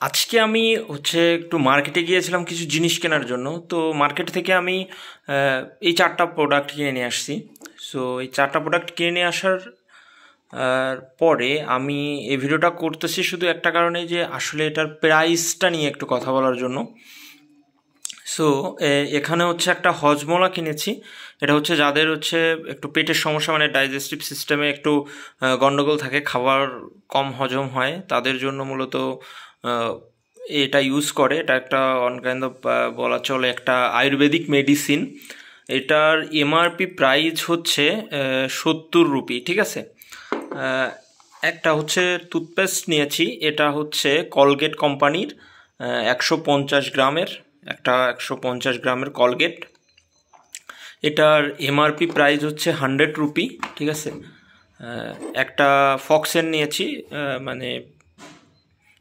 আজকে আমি একটু মার্কেটে গিয়েছিলাম কিছু জিনিস কেনার জন্য। তো মার্কেট থেকে আমি এই 4টা প্রোডাক্ট কিনে নিয়ে আসছি। সো এই 4টা প্রোডাক্ট কিনে নিয়ে আসার পরে আমি এই ভিডিওটা করতেছি শুধু একটা কারণে, যে আসলে এটার প্রাইসটা নিয়ে একটু কথা বলার জন্য। সো এখানে একটা হজমোলা কিনেছি। এটা যাদের একটু পেটের সমস্যা, মানে ডাইজেস্টিভ সিস্টেমে একটু গন্ডগোল থাকে, খাবার কম হজম হয়, তাদের জন্য মূলত এটা ইউজ করে। এটা একটা অন কাইন্ড অফ বলা চলে একটা আয়ুর্বেদিক মেডিসিন। এটার এমআরপি প্রাইস 70 রুপি, ঠিক আছে। একটা টুথপেস্ট নিয়েছি, এটা কলগেট কোম্পানির 150 গ্রামের, একটা 150 গ্রামের কলগেট। এটার এমআরপি প্রাইস 100 রুপি, ঠিক আছে। একটা ফক্সেন নিয়েছি, মানে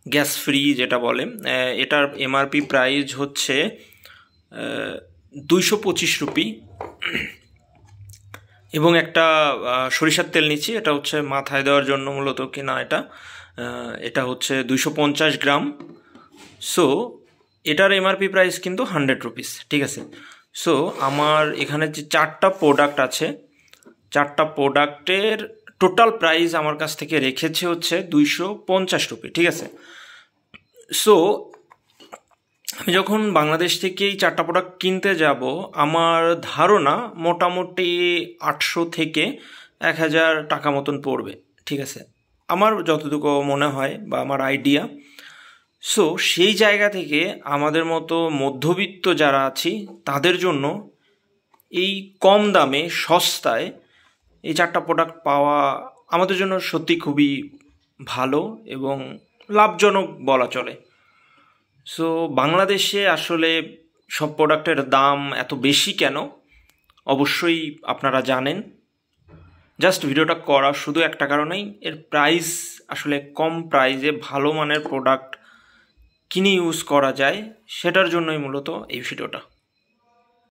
গ্যাস ফ্রি যেটা বলে, এটার এমআরপি প্রাইস 225 রুপি। এবং একটা সরিষার তেল নিচ্ছি, এটা মাথায় দেওয়ার জন্য মূলত কিনা। এটা 250 গ্রাম। সো এটার এমআরপি প্রাইস কিন্তু 100 রুপিস, ঠিক আছে। সো আমার এখানে যে 4টা প্রোডাক্ট আছে, 4টা প্রোডাক্টের টোটাল প্রাইস আমার কাছ থেকে রেখেছে 250 রুপি, ঠিক আছে। সো আমি যখন বাংলাদেশ থেকে এই 4টা প্রোডাক্ট কিনতে যাব, আমার ধারণা মোটামুটি 800 থেকে 1000 টাকা মতন পড়বে, ঠিক আছে, আমার যতটুকু মনে হয় বা আমার আইডিয়া। সো সেই জায়গা থেকে আমাদের মতো মধ্যবিত্ত যারা আছি তাদের জন্য এই কম দামে সস্তায় এই 4টা প্রোডাক্ট পাওয়া আমাদের জন্য সত্যি খুবই ভালো এবং লাভজনক বলা চলে। সো বাংলাদেশে আসলে সব প্রোডাক্টের দাম এত বেশি কেন, অবশ্যই আপনারা জানেন। জাস্ট ভিডিওটা করা শুধু একটা কারণেই, এর প্রাইস আসলে কম প্রাইসে ভালো মানের প্রোডাক্ট কিনে ইউজ করা যায়, সেটার জন্যই মূলত এই ভিডিওটা।